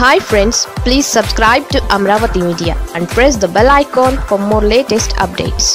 Hi friends, please subscribe to Amravati Media and press the bell icon for more latest updates.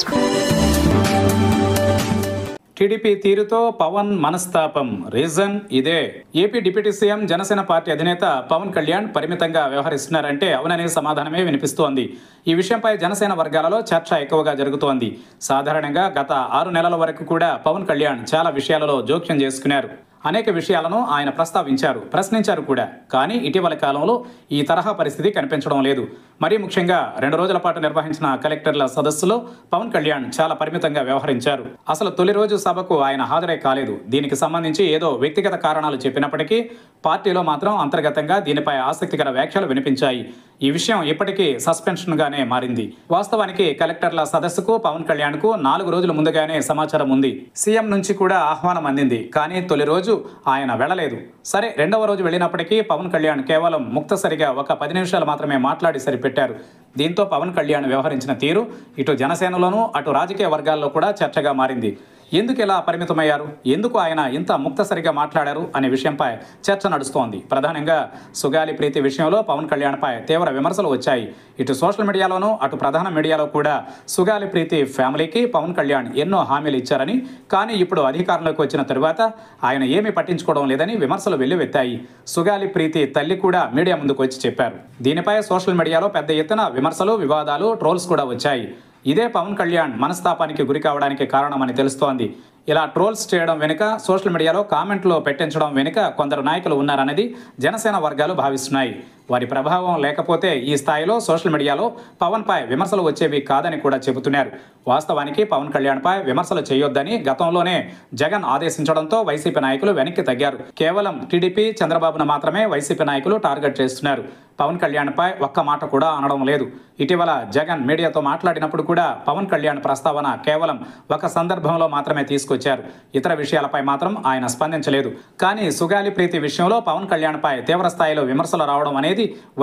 TDP తీరుతో పవన్ మనస్తాపం reason ఇదే. AP deputy CM Janasena party అధినేత పవన్ కళ్యాణ్ పరిమితంగా వ్యవహరిస్తున్నారంటే అవుననే సమాధానమే వినిపిస్తోంది. ఈ విషయంపై జనసేన వర్గాలలో చర్చ ఎక్కువగా జరుగుతోంది. సాధారణంగా గత 6 నెలల వరకు కూడా పవన్ కళ్యాణ్ చాలా విషయాలలో జోక్యం చేసుకున్నారు. అనేక విషయాలను ఆయన ప్రస్తావించారు, ప్రశ్నించారు కూడా. కానీ ఇటీవల కాలంలో ఈ తరహా పరిస్థితి కనిపించడం లేదు. మరీ ముఖ్యంగా 2 రోజుల పాటు నిర్వహించిన కలెక్టర్ల సదస్సులో పవన్ కళ్యాణ్ చాలా పరిమితంగా వ్యవహరించారు. అసలు తొలి రోజు సభకు ఆయన హాజరే కాలేదు. దీనికి సంబంధించి ఏదో వ్యక్తిగత కారణాలు చెప్పినప్పటికీ పార్టీలో మాత్రం అంతర్గతంగా దీనిపై ఆసక్తికర వ్యాఖ్యలు వినిపించాయి. ఈ విషయం ఇప్పటికీ సస్పెన్షన్గానే మారింది. వాస్తవానికి కలెక్టర్ల సదస్సుకు పవన్ కళ్యాణ్కు 4 రోజుల ముందుగానే సమాచారం ఉంది. సీఎం నుంచి కూడా ఆహ్వానం అందింది. కానీ తొలి రోజు ఆయన వెళ్ళలేదు. సరే, 2వ రోజు వెళ్ళినప్పటికీ పవన్ కళ్యాణ్ కేవలం ముక్తసరిగా ఒక 10 నిమిషాలు మాత్రమే మాట్లాడి సరిపెట్టారు. దీంతో పవన్ కళ్యాణ్ వ్యవహరించిన తీరు ఇటు జనసేనలోనూ అటు రాజకీయ వర్గాల్లో కూడా చర్చగా మారింది. ఎందుకు ఇలా పరిమితమయ్యారు, ఎందుకు ఆయన ఇంత ముక్తసరిగా మాట్లాడారు అనే విషయంపై చర్చ నడుస్తోంది. ప్రధానంగా సుగాలి ప్రీతి విషయంలో పవన్ కళ్యాణ్పై తీవ్ర విమర్శలు వచ్చాయి. ఇటు సోషల్ మీడియాలోనూ అటు ప్రధాన మీడియాలో కూడా సుగాలి ప్రీతి ఫ్యామిలీకి పవన్ కళ్యాణ్ ఎన్నో హామీలు ఇచ్చారని, కానీ ఇప్పుడు అధికారంలోకి వచ్చిన తరువాత ఆయన ఏమీ పట్టించుకోవడం లేదని విమర్శలు వెల్లువెత్తాయి. సుగాలి ప్రీతి తల్లి కూడా మీడియా ముందుకు వచ్చి చెప్పారు. దీనిపై సోషల్ మీడియాలో పెద్ద ఎత్తున విమర్శలు, వివాదాలు, ట్రోల్స్ కూడా వచ్చాయి. ఇదే పవన్ కళ్యాణ్ మనస్తాపానికి గురి కావడానికి కారణమని తెలుస్తోంది. ఇలా ట్రోల్స్ చేయడం వెనుక, సోషల్ మీడియాలో కామెంట్లు పెట్టించడం వెనుక కొందరు నాయకులు ఉన్నారనేది జనసేన వర్గాలు భావిస్తున్నాయి. వారి ప్రభావం లేకపోతే ఈ స్థాయిలో సోషల్ మీడియాలో పవన్పై విమర్శలు వచ్చేవి కాదని కూడా చెబుతున్నారు. వాస్తవానికి పవన్ కళ్యాణ్పై విమర్శలు చేయొద్దని గతంలోనే జగన్ ఆదేశించడంతో వైసీపీ నాయకులు వెనక్కి తగ్గారు. కేవలం టీడీపీ, చంద్రబాబును మాత్రమే వైసీపీ నాయకులు టార్గెట్ చేస్తున్నారు. పవన్ కళ్యాణ్పై ఒక్క మాట కూడా అనడం లేదు. ఇటీవల జగన్ మీడియాతో మాట్లాడినప్పుడు కూడా పవన్ కళ్యాణ్ ప్రస్తావన కేవలం ఒక సందర్భంలో మాత్రమే తీసుకొచ్చారు. ఇతర విషయాలపై మాత్రం ఆయన స్పందించలేదు. కానీ సుగాలి ప్రీతి విషయంలో పవన్ కళ్యాణ్పై తీవ్ర స్థాయిలో విమర్శలు రావడం అనేది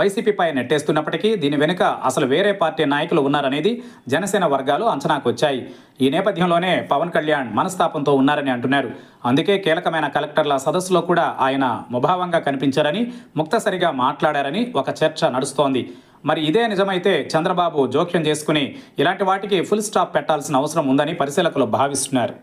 వైసీపీపై నెట్టేస్తున్నప్పటికీ దీని వెనుక అసలు వేరే పార్టీ నాయకులు ఉన్నారనేది జనసేన వర్గాలు అంచనాకు వచ్చాయి. ఈ నేపథ్యంలోనే పవన్ కళ్యాణ్ మనస్తాపంతో ఉన్నారని అంటున్నారు. అందుకే కీలకమైన కలెక్టర్ల సదస్సులో కూడా ఆయన ముభావంగా కనిపించారని, ముక్తసరిగా మాట్లాడారని ఒక చర్చ నడుస్తోంది. మరి ఇదే నిజమైతే చంద్రబాబు జోక్యం చేసుకుని ఇలాంటి వాటికి ఫుల్ స్టాప్ పెట్టాల్సిన అవసరం ఉందని పరిశీలకులు భావిస్తున్నారు.